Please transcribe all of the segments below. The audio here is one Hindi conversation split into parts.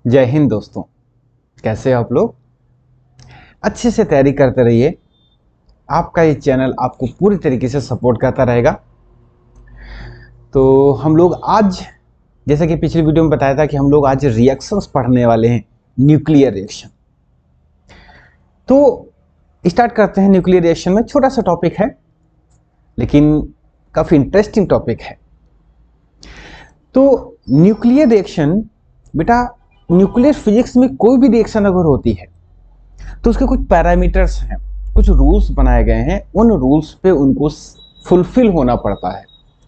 जय हिंद दोस्तों। कैसे हो आप लोग? अच्छे से तैयारी करते रहिए। आपका ये चैनल आपको पूरी तरीके से सपोर्ट करता रहेगा। तो हम लोग आज, जैसे कि पिछली वीडियो में बताया था कि हम लोग आज रिएक्शंस पढ़ने वाले हैं, न्यूक्लियर रिएक्शन। तो स्टार्ट करते हैं। न्यूक्लियर रिएक्शन में छोटा सा टॉपिक है, लेकिन काफ़ी इंटरेस्टिंग टॉपिक है। तो न्यूक्लियर रिएक्शन, बेटा, न्यूक्लियर फिजिक्स में कोई भी रिएक्शन अगर होती है तो उसके कुछ पैरामीटर्स हैं, कुछ रूल्स बनाए गए हैं। उन रूल्स पे उनको फुलफिल होना पड़ता है।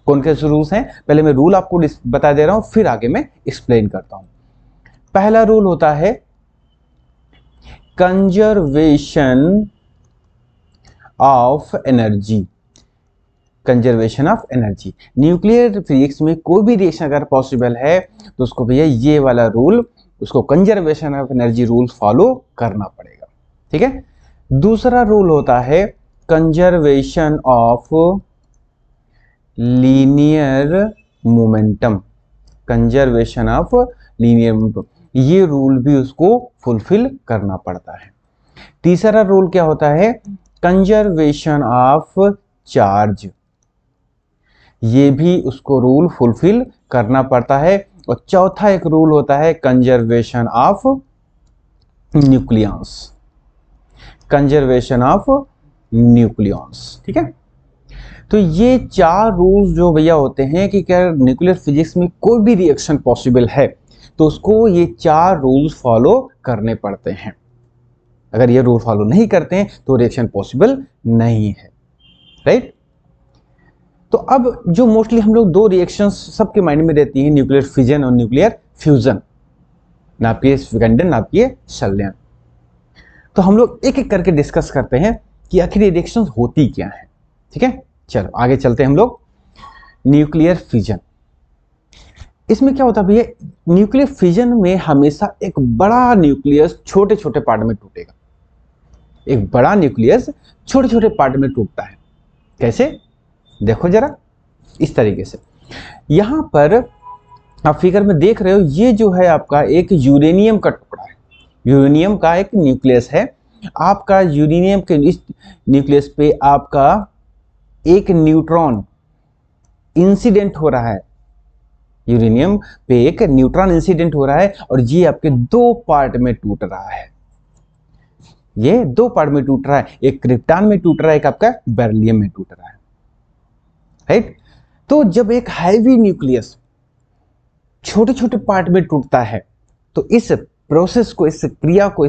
कौन से रूल्स हैं? पहले मैं रूल आपको बता दे रहा हूं, फिर आगे मैं एक्सप्लेन करता हूं। पहला रूल होता है conservation of energy. Conservation of energy. Nuclear physics में कोई भी रिएक्शन अगर पॉसिबल है तो उसको भैया ये वाला रूल, उसको conservation of energy rule follow करना पड़ेगा। ठीक है। दूसरा रूल होता है conservation of linear momentum. Conservation of linear momentum, ये रूल भी उसको फुलफिल करना पड़ता है। तीसरा रूल क्या होता है? Conservation of charge. ये भी उसको रूल फुलफिल करना पड़ता है। और चौथा एक रूल होता है conservation of nucleons. Conservation of nucleons. ठीक है। तो ये चार रूल्स जो भैया होते हैं कि क्या न्यूक्लियर फिजिक्स में कोई भी रिएक्शन पॉसिबल है तो उसको ये चार रूल्स फॉलो करने पड़ते हैं। अगर ये रूल फॉलो नहीं करते हैं तो रिएक्शन पॉसिबल नहीं है। राइट। तो अब जो मोस्टली हम लोग दो रिएक्शंस सबके माइंड में रहती हैं, न्यूक्लियर फिजन और न्यूक्लियर फ्यूजन, नाभिकीय विखंडन, नाभिकीय संलयन। तो हम लोग एक एक करके डिस्कस करते हैं कि आखिर ये रिएक्शंस होती क्या है। ठीक है, चलो आगे चलते हैं हम लोग। न्यूक्लियर फिजन, इसमें क्या होता है भैया? न्यूक्लियर फिजन में हमेशा एक बड़ा न्यूक्लियस छोटे छोटे पार्ट में टूटेगा। एक बड़ा न्यूक्लियस छोटे छोटे पार्ट में टूटता है। कैसे? देखो जरा, इस तरीके से। यहां पर आप फिगर में देख रहे हो, ये जो है आपका एक यूरेनियम का टुकड़ा है। यूरेनियम का एक न्यूक्लियस है आपका। यूरेनियम के इस न्यूक्लियस पे आपका एक न्यूट्रॉन इंसिडेंट हो रहा है। यूरेनियम पे एक न्यूट्रॉन इंसिडेंट हो रहा है और ये आपके दो पार्ट में टूट रहा है। ये दो पार्ट में टूट रहा है, एक क्रिप्टॉन में टूट रहा है, एक आपका बेरिलियम में टूट रहा है। राइट। तो जब एक हैवी न्यूक्लियस छोटे छोटे पार्ट में टूटता है तो इस प्रोसेस को, इस क्रिया को,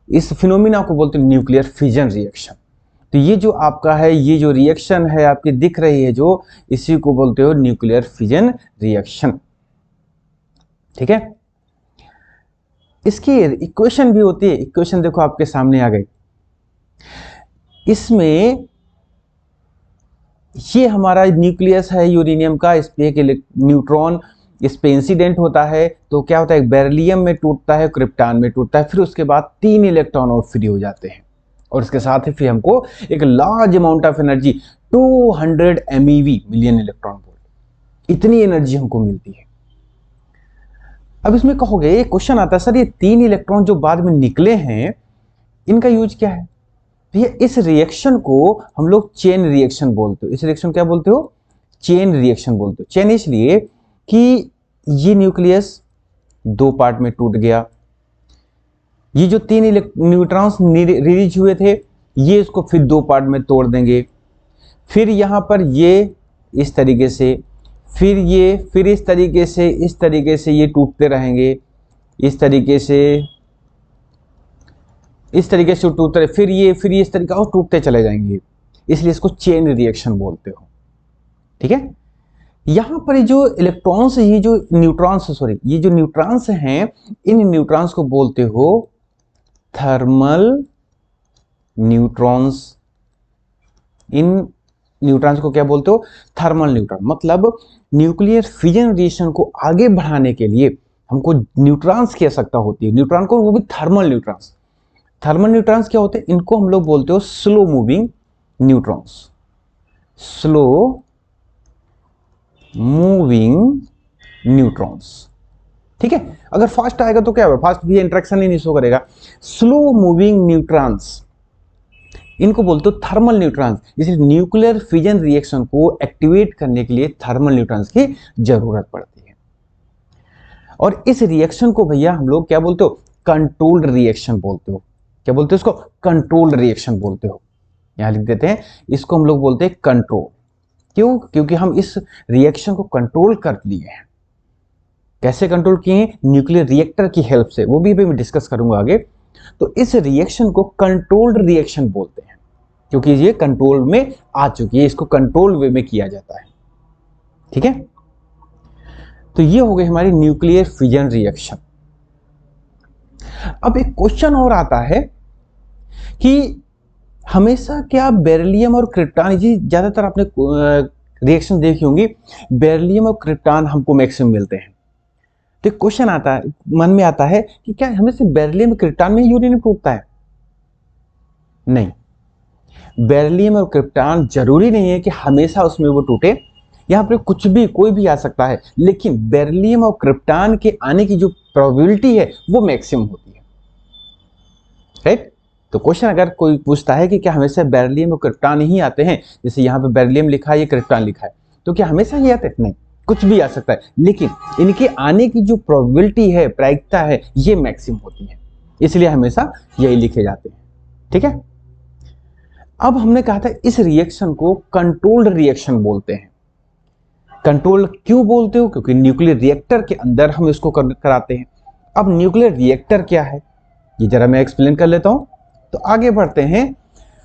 इस फिनोमिना को बोलते हैं न्यूक्लियर फिजन रिएक्शन। तो ये जो आपका है, ये जो रिएक्शन है आपकी दिख रही है जो, इसी को बोलते हो न्यूक्लियर फिजन रिएक्शन। ठीक है। इसकी इक्वेशन भी होती है। इक्वेशन देखो आपके सामने आ गई। इसमें ये हमारा न्यूक्लियस है यूरेनियम का, इस पे एक न्यूट्रॉन इस पे इंसिडेंट होता है तो क्या होता है? बेरिलियम में टूटता है, क्रिप्टॉन में टूटता है, फिर उसके बाद 3 इलेक्ट्रॉन और फ्री हो जाते हैं और इसके साथ ही फिर हमको एक large amount of energy 200 MeV, million electron volt, इतनी एनर्जी हमको मिलती है। अब इसमें कहोगे, एक क्वेश्चन आता है, सर ये 3 इलेक्ट्रॉन जो बाद में निकले हैं इनका यूज क्या है? भैया इस रिएक्शन को हम लोग चेन रिएक्शन बोलते हो। इस रिएक्शन क्या बोलते हो? चेन रिएक्शन बोलते हो। चेन इसलिए कि ये न्यूक्लियस दो पार्ट में टूट गया, ये जो 3 न्यूट्रॉन्स रिलीज हुए थे ये इसको फिर दो पार्ट में तोड़ देंगे, फिर यहां पर ये इस तरीके से, फिर ये, फिर इस तरीके से ये टूटते रहेंगे, इस तरीके से टूटते रहे, फिर ये इस तरीके और टूटते चले जाएंगे। इसलिए इसको चेन रिएक्शन बोलते हो। ठीक है। यहां पर जो इलेक्ट्रॉन्स, ये जो न्यूट्रॉन्स, सॉरी, ये जो न्यूट्रॉन्स हैं, इन न्यूट्रॉन्स को बोलते हो थर्मल न्यूट्रॉन्स। इन न्यूट्रॉन्स को क्या बोलते हो? Thermal neutron. मतलब न्यूक्लियर फिजन रिएक्शन को आगे बढ़ाने के लिए हमको न्यूट्रॉन्स की आवश्यकता होती है। न्यूट्रॉन को, वो भी थर्मल न्यूट्रॉन्स। थर्मल न्यूट्रॉन्स क्या होते हैं? इनको हम लोग बोलते हो slow moving neutrons. Slow moving neutrons. ठीक है। अगर फास्ट आएगा तो क्या होगा, फास्ट भी इंटरेक्शन ही नहीं शो करेगा। स्लो मूविंग न्यूट्रॉन्स, इनको बोलते हो थर्मल न्यूट्रॉन्स। इसलिए न्यूक्लियर फिजन रिएक्शन को एक्टिवेट करने के लिए थर्मल न्यूट्रॉन्स की जरूरत पड़ती है। और इस रिएक्शन को भैया हम लोग क्या बोलते हो, कंट्रोल्ड रिएक्शन बोलते हो। क्या बोलते हो इसको, कंट्रोल्ड रिएक्शन बोलते हो। यहां लिख देते हैं, इसको हम लोग बोलते हैं कंट्रोल। क्यों, क्योंकि हम इस रिएक्शन को कंट्रोल कर लिए हैं। कैसे कंट्रोल किए हैं, न्यूक्लियर रिएक्टर की हेल्प से, वो भी मैं डिस्कस करूंगा आगे। तो इस रिएक्शन को कंट्रोल्ड रिएक्शन बोलते हैं, क्योंकि ये कंट्रोल में आ चुकी है, इसको कंट्रोल वे में किया जाता है। ठीक है, तो ये हो गई हमारी न्यूक्लियर फिजन रिएक्शन। अब एक क्वेश्चन और आता है कि हमेशा क्या बेरिलियम और क्रिप्टॉन, जी ज्यादातर आपने रिएक्शन देखी होंगी, बेरिलियम और क्रिप्टॉन हमको मैक्सिमम मिलते हैं। तो क्वेश्चन आता है, मन में आता है कि क्या हमेशा बेरिलियम और क्रिप्टॉन में यूरेनियम टूटता है? नहीं, बेरिलियम और क्रिप्टॉन जरूरी नहीं है कि हमेशा उसमें वो टूटे। यहां पर कुछ भी, कोई भी आ सकता है, लेकिन बेरिलियम और क्रिप्टॉन के आने की जो प्रोबेबिलिटी है वो मैक्सिमम होती है। राइट? तो क्वेश्चन अगर कोई पूछता है कि क्या हमेशा बेरिलियम और क्रिप्टॉन ही आते हैं, जैसे यहाँ पे बेरिलियम लिखा है, ये क्रिप्टॉन लिखा है, तो क्या हमेशा ही आते हैं? नहीं, कुछ भी आ सकता है, लेकिन इनके आने की जो प्रोबेबिलिटी है, प्रायिकता है, ये मैक्सिमम होती है, इसलिए हमेशा यही लिखे जाते हैं। ठीक है, अब हमने कहा था इस रिएक्शन को कंट्रोल्ड रिएक्शन बोलते हैं। कंट्रोल क्यों बोलते हो? क्योंकि न्यूक्लियर रिएक्टर के अंदर हम इसको कराते हैं। अब न्यूक्लियर रिएक्टर क्या है, ये जरा मैं एक्सप्लेन कर लेता हूं, तो आगे बढ़ते हैं।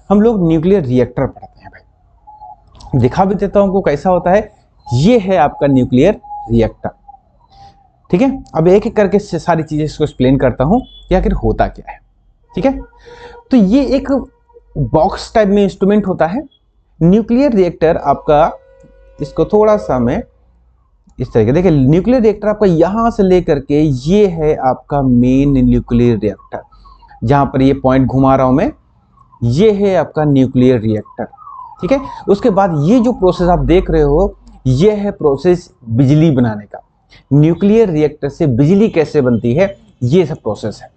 हम लोग न्यूक्लियर रिएक्टर पढ़ते हैं भाई, दिखा भी देता हूं आपको कैसा होता है। ये है आपका न्यूक्लियर रिएक्टर। ठीक है, अब एक एक करके सारी चीजें इसको एक्सप्लेन करता हूं कि आखिर होता क्या है। ठीक है, तो ये एक बॉक्स टाइप में इंस्ट्रूमेंट होता है न्यूक्लियर रिएक्टर आपका। इसको थोड़ा सा मैं इस तरीके, देखिए न्यूक्लियर रिएक्टर आपका यहां से लेकर के ये है आपका मेन न्यूक्लियर रिएक्टर, जहां पर ये पॉइंट घुमा रहा हूं मैं, ये है आपका न्यूक्लियर रिएक्टर। ठीक है, उसके बाद ये जो प्रोसेस आप देख रहे हो, ये है प्रोसेस बिजली बनाने का। न्यूक्लियर रिएक्टर से बिजली कैसे बनती है, ये सब प्रोसेस है।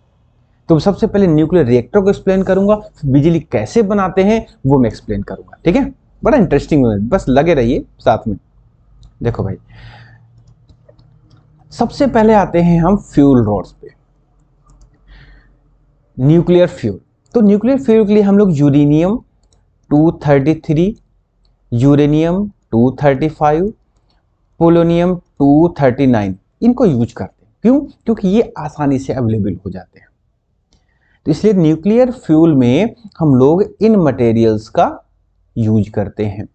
तो सबसे पहले न्यूक्लियर रिएक्टर को एक्सप्लेन करूंगा, बिजली कैसे बनाते हैं वो मैं एक्सप्लेन करूंगा। ठीक है, बड़ा इंटरेस्टिंग है, बस लगे रहिए साथ में। देखो भाई, सबसे पहले आते हैं हम फ्यूल रोड्स पे, न्यूक्लियर फ्यूल। तो न्यूक्लियर फ्यूल के लिए हम लोग यूरेनियम 233, यूरेनियम 235, पोलोनियम 239 इनको यूज करते हैं। क्यों? क्योंकि ये आसानी से अवेलेबल हो जाते हैं। तो इसलिए न्यूक्लियर फ्यूल में हम लोग इन मटेरियल्स का यूज करते हैं।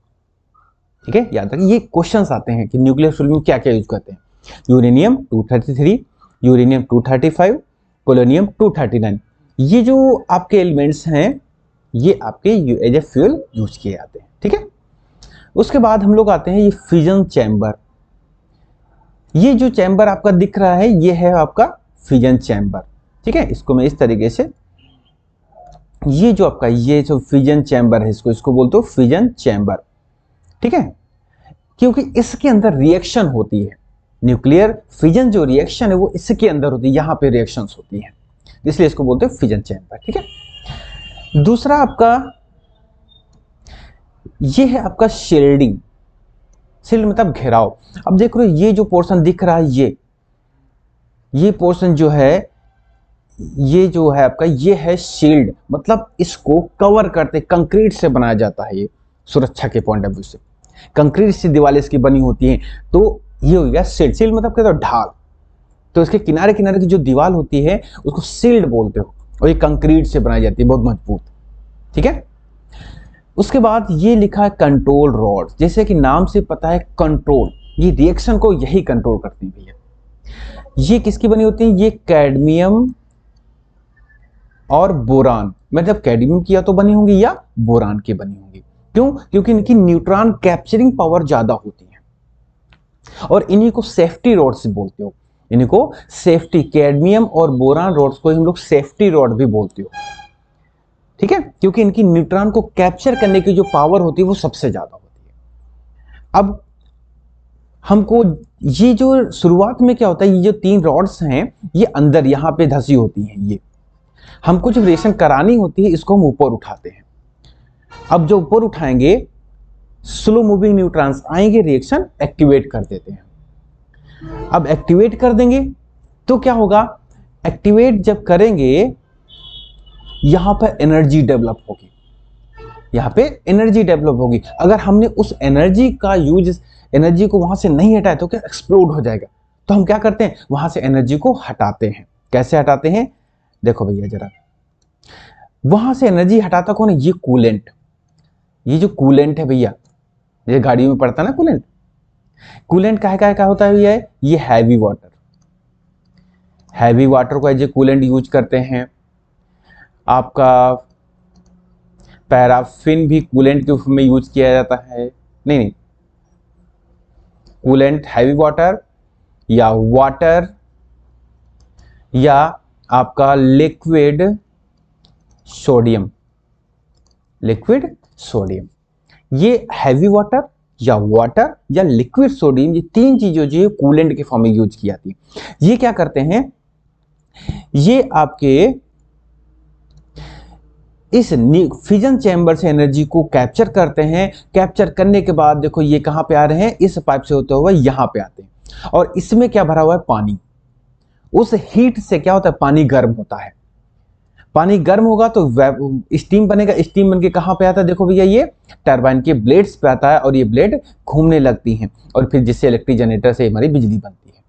ठीक है, याद रखिए ये क्वेश्चंस आते हैं कि न्यूक्लियर फ्यूल में क्या क्या यूज करते हैं। यूरेनियम 233, यूरेनियम 235, पोलोनियम 239, ये जो आपके एलिमेंट्स हैं, ये आपके एज ए फ्यूल यूज किए जाते हैं। ठीक है, उसके बाद हम लोग आते हैं ये फिजन चैम्बर। ये जो चैम्बर आपका दिख रहा है, ये है आपका फिजन चैम्बर। ठीक है, इसको मैं इस तरीके से, ये जो आपका ये जो फिजन चैम्बर है, इसको बोलते हो फिजन चैम्बर। ठीक है, क्योंकि इसके अंदर रिएक्शन होती है, न्यूक्लियर फिजन जो रिएक्शन है वो इसके अंदर होती है, यहां पे रिएक्शंस होती हैं, इसलिए इसको बोलते हैं फिजन चैम्बर। ठीक है, दूसरा आपका ये है आपका शील्डिंग। शील्ड मतलब घेराव। अब देख रहे हो ये जो पोर्शन दिख रहा है, ये पोर्शन जो है, ये जो है आपका, ये है शील्ड, मतलब इसको कवर करते, कंक्रीट से बनाया जाता है। ये सुरक्षा के पॉइंट ऑफ व्यू से कंक्रीट से दीवारें इसकी बनी होती हैं, तो ये हो गया शील्ड। शील्ड मतलब क्या, ढाल। तो इसके किनारे किनारे की जो दीवार होती है उसको शील्ड बोलते हो, और ये कंक्रीट से बनाई जाती है, बहुत मजबूत। ठीक है, उसके बाद ये लिखा है कंट्रोल रॉड। जैसे कि नाम से पता है कंट्रोल, ये रिएक्शन को यही कंट्रोल करती है भैया। ये किसकी बनी होती है, ये कैडमियम और बोरान, मतलब कैडमियम की या तो बनी होंगी या बोरान की बनी होंगी। क्यों? क्योंकि इनकी न्यूट्रॉन कैप्चरिंग पावर ज्यादा होती है, और इन्हीं को सेफ्टी रॉड्स बोलते हो। इनको सेफ्टी, कैडमियम और बोरान रॉड्स को हम लोग सेफ्टी रॉड भी बोलते हो। ठीक है, क्योंकि इनकी न्यूट्रॉन को कैप्चर करने की जो पावर होती है वो सबसे ज्यादा होती है। अब हमको ये जो शुरुआत में क्या होता है, ये जो 3 रॉड्स हैं ये अंदर यहाँ पे धसी होती हैं। ये हमको जब रिएक्शन करानी होती है इसको हम ऊपर उठाते हैं। अब जो ऊपर उठाएंगे स्लो मूविंग न्यूट्रॉन्स आएंगे, रिएक्शन एक्टिवेट कर देते हैं। अब एक्टिवेट कर देंगे तो क्या होगा, एक्टिवेट जब करेंगे यहां पर एनर्जी डेवलप होगी, यहां पे एनर्जी डेवलप होगी। अगर हमने उस एनर्जी का यूज, एनर्जी को वहां से नहीं हटाया तो क्या एक्सप्लोड हो जाएगा। तो हम क्या करते हैं, वहां से एनर्जी को हटाते हैं। कैसे हटाते हैं, देखो भैया जरा, वहां से एनर्जी हटाता कौन है, ये कूलेंट। ये जो कूलेंट है भैया, ये गाड़ियों में पड़ता है ना कूलेंट, कूलेंट क्या होता है भैया, ये हैवी वाटर, हैवी वाटर को एज ए कूलेंट यूज करते हैं। आपका पैराफिन भी कूलेंट के रूप में यूज किया जाता है। नहीं, कूलेंट हैवी वाटर या वाटर या आपका लिक्विड सोडियम, लिक्विड सोडियम, ये हैवी वाटर या लिक्विड सोडियम, ये 3 चीजें जो है कूलेंट के फॉर्म में यूज की जाती है। ये क्या करते हैं, ये आपके इस फिजन चैम्बर से एनर्जी को कैप्चर करते हैं। कैप्चर करने के बाद देखो ये कहां पे आ रहे हैं, इस पाइप से होते हुए यहां पे आते हैं। और इसमें क्या भरा हुआ है, पानी। उस हीट से क्या होता है, पानी गर्म होता है। पानी गर्म होगा तो स्टीम बनेगा। स्टीम बन के कहां पे आता है, देखो भैया ये टरबाइन के ब्लेड्स पे आता है और ये ब्लेड घूमने लगती हैं और फिर जिससे इलेक्ट्रिक जनरेटर से हमारी बिजली बनती है।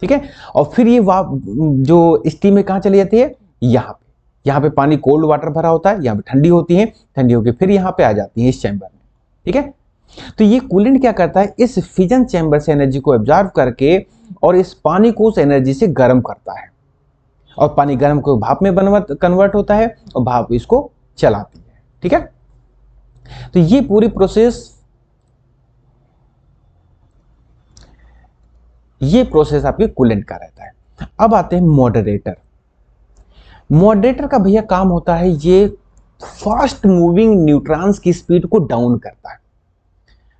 ठीक है, और फिर ये जो स्टीम है कहां चली जाती है, यहाँ पे पानी कोल्ड वाटर भरा होता है, यहाँ पे ठंडी होती है, ठंडी होकर फिर यहाँ पे आ जाती है इस चैम्बर में। ठीक है, तो ये कूलेंट क्या करता है, इस फिजन चैम्बर से एनर्जी को एब्जॉर्ब करके और इस पानी को उस एनर्जी से गर्म करता है और पानी गर्म को भाप में कन्वर्ट होता है और भाप इसको चलाती है। ठीक है, तो ये पूरी प्रोसेस आपके कूलेंट का रहता है। अब आते हैं मॉडरेटर। मॉडरेटर का भैया काम होता है, ये फास्ट मूविंग न्यूट्रॉन्स की स्पीड को डाउन करता है।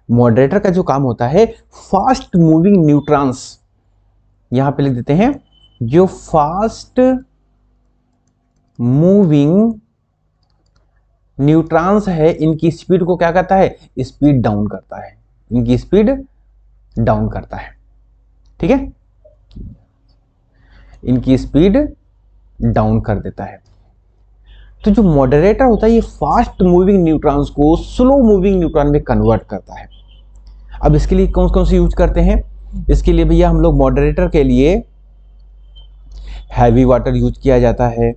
मॉडरेटर का जो काम होता है, फास्ट मूविंग न्यूट्रॉन्स, यहां पे लिख देते हैं, जो फास्ट मूविंग न्यूट्रॉन्स है इनकी स्पीड को क्या करता है, स्पीड डाउन करता है, इनकी स्पीड डाउन करता है। ठीक है, इनकी स्पीड डाउन कर देता है। तो जो मॉडरेटर होता है ये फास्ट मूविंग न्यूट्रॉन्स को स्लो मूविंग न्यूट्रॉन में कन्वर्ट करता है। अब इसके लिए कौन कौन से यूज करते हैं, इसके लिए भैया हम लोग मॉडरेटर के लिए हैवी वाटर यूज किया जाता है,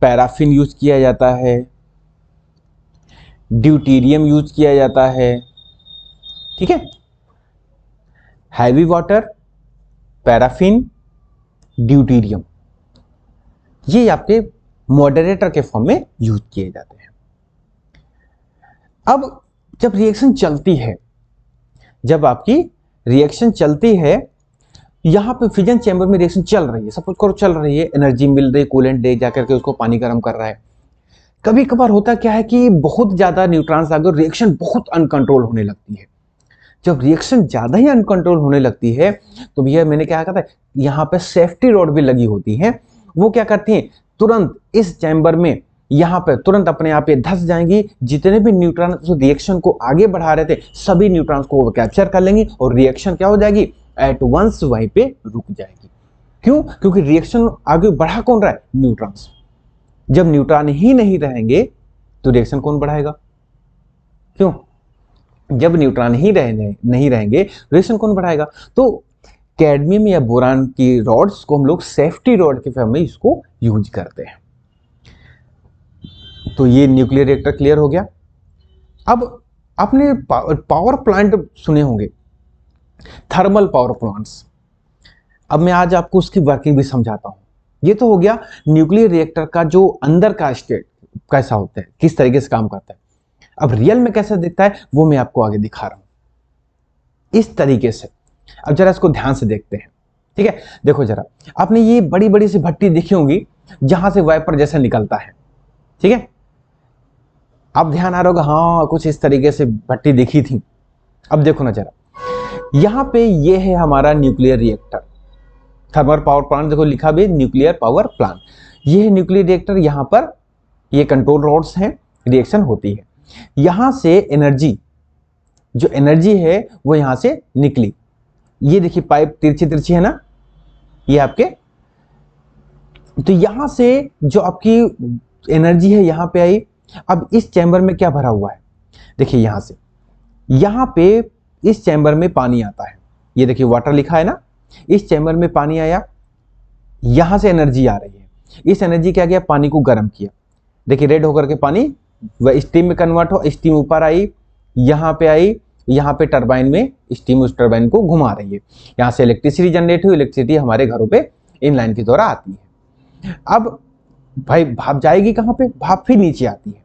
पैराफिन यूज किया जाता है, ड्यूटीरियम यूज किया जाता है। ठीक है, हैवी वाटर, पैराफिन, ड्यूटीरियम, ये आपके मॉडरेटर के फॉर्म में यूज किए जाते हैं। अब जब रिएक्शन चलती है, जब आपकी रिएक्शन चलती है, यहां पे फिजन चैम्बर में रिएक्शन चल रही है, सपोज करो चल रही है, एनर्जी मिल रही है, कूलेंट दे जाकर के उसको पानी गर्म कर रहा है। कभी कभार होता क्या है कि बहुत ज्यादा न्यूट्रॉन्स आ गए, रिएक्शन बहुत अनकंट्रोल होने लगती है। जब रिएक्शन ज्यादा ही अनकंट्रोल होने लगती है तो भैया मैंने क्या कहा था, यहाँ पे सेफ्टी रॉड भी लगी होती है, वो क्या करती हैं, तुरंत इस चैम्बर में यहाँ पे तुरंत अपने आप ये धस जाएंगी। जितने भी न्यूट्रॉन उस रिएक्शन को आगे बढ़ा रहे थे सभी न्यूट्रॉन्स को वो कैप्चर कर लेंगी और रिएक्शन क्या हो जाएगी, एट वंस वहीं पे रुक जाएगी। क्यों, क्योंकि रिएक्शन आगे बढ़ा कौन रहा है, न्यूट्रॉन्स। जब न्यूट्रॉन ही नहीं रहेंगे तो रिएक्शन कौन बढ़ाएगा, क्यों, जब न्यूट्रॉन ही नहीं रहेंगे रिएक्शन कौन बढ़ाएगा। तो कैडमियम या बोरान की रॉड्स को हम लोग सेफ्टी रॉड के फॉर्म में इसको यूज करते हैं। तो ये न्यूक्लियर रिएक्टर क्लियर हो गया। अब आपने पावर प्लांट सुने होंगे, थर्मल पावर प्लांट्स। अब मैं आज आपको उसकी वर्किंग भी समझाता हूं। ये तो हो गया न्यूक्लियर रिएक्टर का जो अंदर का स्टेट कैसा होता है, किस तरीके से काम करता है। अब रियल में कैसा दिखता है वो मैं आपको आगे दिखा रहा हूं इस तरीके से। अब जरा इसको ध्यान से देखते हैं। ठीक है, देखो जरा, आपने ये बड़ी बड़ी सी भट्टी देखी होंगी जहां से वाइपर जैसा निकलता है। ठीक है, अब ध्यान आ रहा होगा, हाँ कुछ इस तरीके से भट्टी दिखी थी। अब देखो ना जरा, यहां पे ये है हमारा nuclear reactor, thermal power plant, देखो लिखा भी न्यूक्लियर पावर प्लांट। ये है न्यूक्लियर रिएक्टर, यहां पर ये कंट्रोल रॉड्स हैं, रिएक्शन होती है। यहां से एनर्जी, जो एनर्जी है वो यहां से निकली, ये देखिए पाइप तिरछी तिरछी है ना ये आपके, तो यहां से जो आपकी एनर्जी है यहां पे आई। अब इस चैम्बर में क्या भरा हुआ है, देखिए यहां से, यहां पे इस चैम्बर में पानी आता है, ये देखिए वाटर लिखा है ना, इस चैम्बर में पानी आया, यहां से एनर्जी आ रही है, इस एनर्जी क्या किया, पानी को गर्म किया, देखिए रेड होकर के पानी वह स्टीम में कन्वर्ट हो, स्टीम ऊपर आई, यहां पे आई, यहां पे टरबाइन में स्टीम उस टरबाइन को घुमा रही है, यहां से इलेक्ट्रिसिटी जनरेट हुई, इलेक्ट्रिसिटी हमारे घरों पे इनलाइन के द्वारा आती है। अब भाई भाप जाएगी कहां पे, भाप फिर नीचे आती है,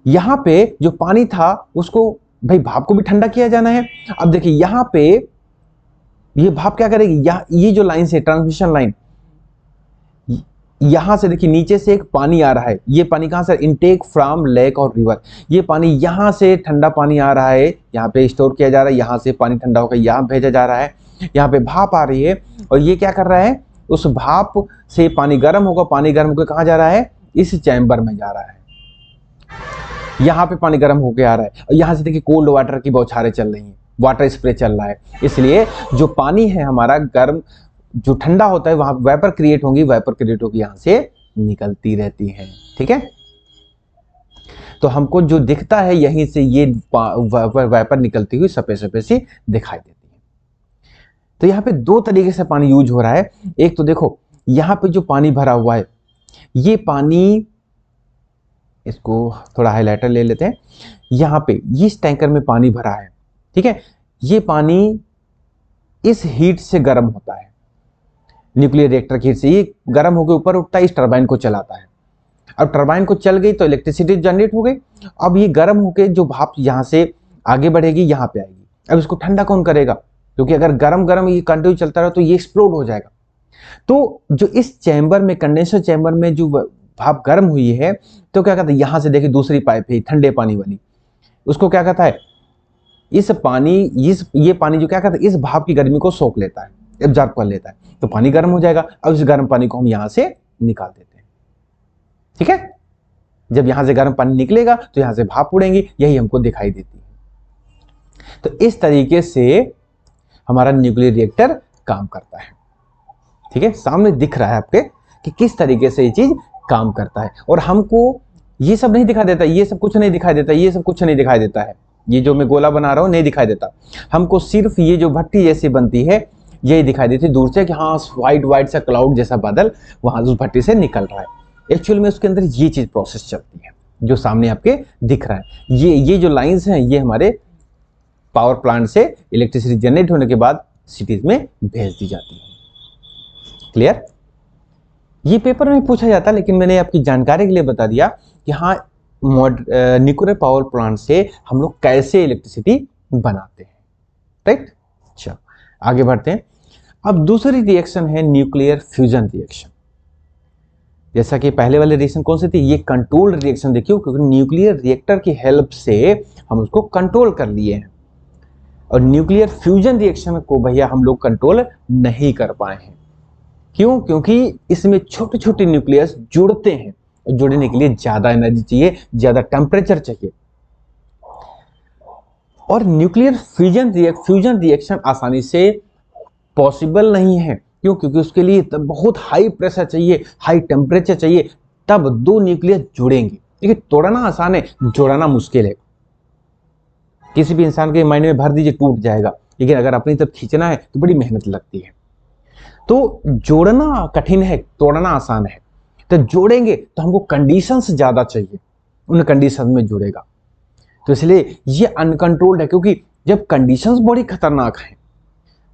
यहां पे जो पानी था उसको भाई भाप को भी ठंडा किया जाना है। अब देखिए यहां पे ये भाप क्या करेगी, ये जो लाइन से ट्रांसमिशन लाइन, यहां से देखिए नीचे से एक पानी आ रहा है, ये पानी कहां से, इनटेक फ्रॉम लेक और रिवर, ये पानी यहां से ठंडा पानी आ रहा है, यहां पे स्टोर किया जा रहा है, यहां से पानी ठंडा होकर यहां भेजा जा रहा है, यहां पे भाप आ रही है, और ये क्या कर रहा है, उस भाप से पानी गर्म होगा, पानी गर्म होकर कहां जा रहा है, इस चैम्बर में जा रहा है, यहां पे पानी गर्म होकर आ रहा है, और यहां से देखिए कोल्ड वाटर की बौछारें चल रही हैं, वाटर स्प्रे चल रहा है, इसलिए जो पानी है हमारा गर्म, जो ठंडा होता है वहां वेपर क्रिएट होंगी, वेपर क्रिएट होगी यहां से निकलती रहती है। ठीक है, तो हमको जो दिखता है यहीं से ये वेपर निकलती हुई सफेद सफेद सी दिखाई देती है। तो यहाँ पे दो तरीके से पानी यूज हो रहा है, एक तो देखो यहाँ पे जो पानी भरा हुआ है, ये पानी, इसको थोड़ा हाइलाइटर ले लेते हैं, यहाँ पे इस टैंकर में पानी भरा है, ठीक है, ये पानी इस हीट से गर्म होता है, न्यूक्लियर रिएक्टर की हीट से ये गर्म होकर ऊपर उठता है, इस टरबाइन को चलाता है। अब टरबाइन को चल गई तो इलेक्ट्रिसिटी जनरेट हो गई, अब ये गर्म होकर जो भाप यहाँ से आगे बढ़ेगी, यहाँ पे आएगी। अब इसको ठंडा कौन करेगा, क्योंकि अगर गर्म गर्म ये कंटिन्यू चलता रहा तो ये एक्सप्लोड हो जाएगा। तो जो इस चैम्बर में, कंडेंसर चैम्बर में जो भाप गर्म हुई है, तो क्या कहता है, यहाँ से देखिए दूसरी पाइप है ठंडे पानी वाली, उसको क्या कहता है, इस पानी, ये पानी जो क्या कहता है, इस भाप की गर्मी को सोख लेता है, एब्जॉर्ब कर लेता है, तो पानी गर्म हो जाएगा। अब इस गर्म पानी को हम यहां से निकाल देते हैं। ठीक है, जब यहां से गर्म पानी निकलेगा तो यहां से भाप उड़ेंगी, यही हमको दिखाई देती है। तो इस तरीके से हमारा न्यूक्लियर रिएक्टर काम करता है। ठीक है, सामने दिख रहा है आपके कि किस तरीके से ये चीज काम करता है, और हमको ये सब नहीं दिखा देता, ये सब कुछ नहीं दिखाई देता, ये सब कुछ नहीं दिखाई देता है, ये जो मैं गोला बना रहा हूं नहीं दिखाई देता हमको, सिर्फ ये जो भट्टी जैसी बनती है यही दिखाई देती है दूर से कि हाँ व्हाइट व्हाइट सा क्लाउड जैसा बादल वहां उस भट्टी से निकल रहा है। एक्चुअल में उसके अंदर ये चीज प्रोसेस चलती है जो सामने आपके दिख रहा है। ये जो लाइंस हैं ये हमारे पावर प्लांट से इलेक्ट्रिसिटी जनरेट होने के बाद सिटीज में भेज दी जाती है। क्लियर, ये पेपर में पूछा जाता, लेकिन मैंने आपकी जानकारी के लिए बता दिया कि हाँ न्यूक्लियर पावर प्लांट से हम लोग कैसे इलेक्ट्रिसिटी बनाते हैं। राइट, चलो आगे बढ़ते हैं। अब दूसरी रिएक्शन है न्यूक्लियर फ्यूजन रिएक्शन। जैसा कि पहले वाले रिएक्शन कौन सी थी, ये कंट्रोल रिएक्शन देखियो, क्योंकि न्यूक्लियर रिएक्टर की हेल्प से हम उसको कंट्रोल कर लिए हैं, और न्यूक्लियर फ्यूजन रिएक्शन को भैया हम लोग कंट्रोल नहीं कर पाए हैं। क्यों, क्योंकि इसमें छोटे छोटे न्यूक्लियस जुड़ते हैं, और जुड़ने के लिए ज्यादा एनर्जी चाहिए, ज्यादा टेम्परेचर चाहिए, और न्यूक्लियर फ्यूजन रिएक्शन आसानी से पॉसिबल नहीं है। क्यों, क्योंकि उसके लिए बहुत हाई प्रेशर चाहिए, हाई टेम्परेचर चाहिए, तब दो न्यूक्लियस जुड़ेंगे। देखिए तोड़ना आसान है, जोड़ना मुश्किल है। किसी भी इंसान के माइंड में भर दीजिए टूट जाएगा, लेकिन अगर अपनी तरफ खींचना है तो बड़ी मेहनत लगती है। तो जोड़ना कठिन है, तोड़ना आसान है। तो जोड़ेंगे तो हमको कंडीशंस ज्यादा चाहिए, उन कंडीशन में जुड़ेगा। तो इसलिए ये अनकंट्रोल्ड है, क्योंकि जब कंडीशंस बड़ी खतरनाक हैं,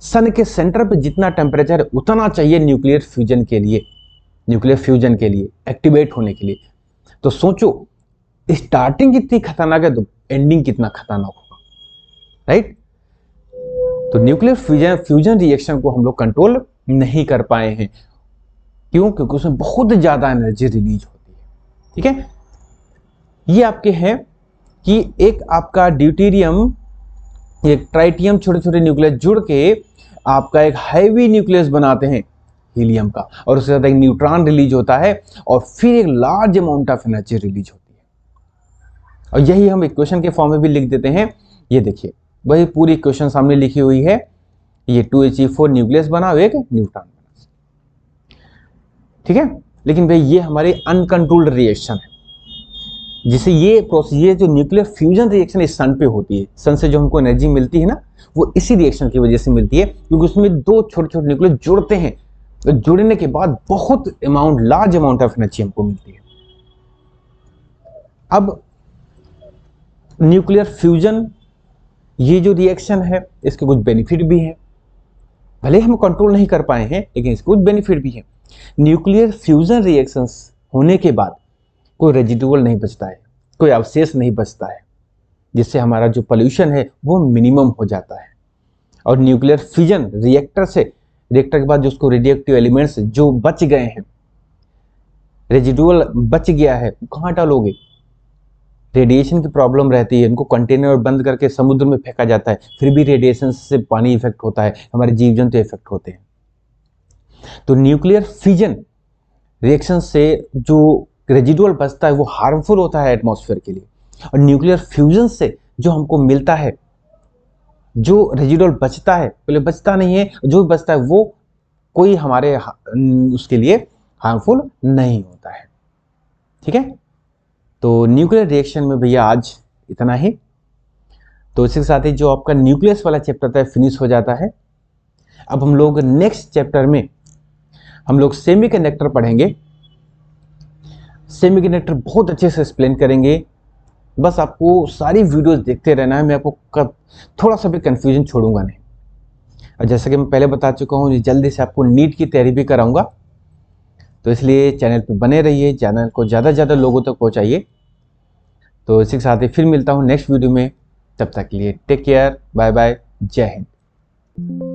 सन के सेंटर पे जितना टेम्परेचर है उतना चाहिए न्यूक्लियर फ्यूजन के लिए, न्यूक्लियर फ्यूजन के लिए एक्टिवेट होने के लिए। तो सोचो स्टार्टिंग कितनी खतरनाक है तो एंडिंग कितना खतरनाक होगा। राइट, तो न्यूक्लियर फ्यूजन रिएक्शन को हम लोग कंट्रोल नहीं कर पाए हैं। क्यों, क्योंकि उसमें बहुत ज्यादा एनर्जी रिलीज होती है। ठीक है, ये आपके हैं कि एक आपका ड्यूटेरियम ये ट्राइटियम छोटे छोटे न्यूक्लियस जुड़ के आपका एक हैवी न्यूक्लियस बनाते हैं हीलियम का, और उसके साथ एक न्यूट्रॉन रिलीज होता है और फिर एक large amount of energy release होती है। और यही हम इक्वेशन के फॉर्म में भी लिख देते हैं। ये देखिए वही पूरी इक्वेशन सामने लिखी हुई है। ये 2He4 न्यूक्लियस बना और एक न्यूट्रॉन बना, ठीक है। लेकिन भाई ये हमारे अनकंट्रोल्ड रिएक्शन है, जिसे ये प्रोसेस जो न्यूक्लियर फ्यूजन रिएक्शन इस सन पे होती है, सन से जो हमको एनर्जी मिलती है ना, वो इसी रिएक्शन की वजह से मिलती है, क्योंकि उसमें दो छोटे छोटे न्यूक्लियस जुड़ते हैं। तो जुड़ने के बाद बहुत लार्ज अमाउंट ऑफ एनर्जी हमको मिलती है। अब न्यूक्लियर फ्यूजन ये जो रिएक्शन है, इसके कुछ बेनिफिट भी हैं, भले हम कंट्रोल नहीं कर पाए हैं लेकिन इसके कुछ बेनिफिट भी हैं। न्यूक्लियर फ्यूजन रिएक्शंस होने के बाद कोई रेजिडुअल नहीं बचता है, कोई अवशेष नहीं बचता है, जिससे हमारा जो पोल्यूशन है वो मिनिमम हो जाता है। और न्यूक्लियर फ्यूजन रिएक्टर के बाद जो उसको रेडियोएक्टिव एलिमेंट्स जो बच गए हैं, रेजिडुअल बच गया है, कहाँ डालोगे? रेडिएशन की प्रॉब्लम रहती है, इनको कंटेनर में बंद करके समुद्र में फेंका जाता है, फिर भी रेडिएशन से पानी इफेक्ट होता है, हमारे जीव जंतु इफेक्ट होते हैं। तो न्यूक्लियर फ्यूजन रिएक्शन से जो रेजिडुअल बचता है वो हार्मफुल होता है एटमॉस्फेयर के लिए, और न्यूक्लियर फ्यूजन से जो हमको मिलता है, जो रेजिडुअल बचता है, पहले बचता नहीं है, जो बचता है वो कोई हमारे उसके लिए हार्मफुल नहीं होता है, ठीक है। तो न्यूक्लियर रिएक्शन में भैया आज इतना ही। तो इसके साथ ही जो आपका न्यूक्लियस वाला चैप्टर था फिनिश हो जाता है। अब हम लोग नेक्स्ट चैप्टर में हम लोग सेमीकंडक्टर पढ़ेंगे। सेमीकंडक्टर बहुत अच्छे से एक्सप्लेन करेंगे, बस आपको सारी वीडियोस देखते रहना है, मैं आपको कब थोड़ा सा भी कंफ्यूजन छोड़ूंगा नहीं। और जैसा कि मैं पहले बता चुका हूँ, जल्दी से आपको नीट की तैयारी भी कराऊंगा, तो इसलिए चैनल पे बने रहिए, चैनल को ज़्यादा से ज़्यादा लोगों तक पहुँचाइए। तो इसी के साथ ही फिर मिलता हूँ नेक्स्ट वीडियो में, तब तक के लिए टेक केयर, बाय बाय, जय हिंद।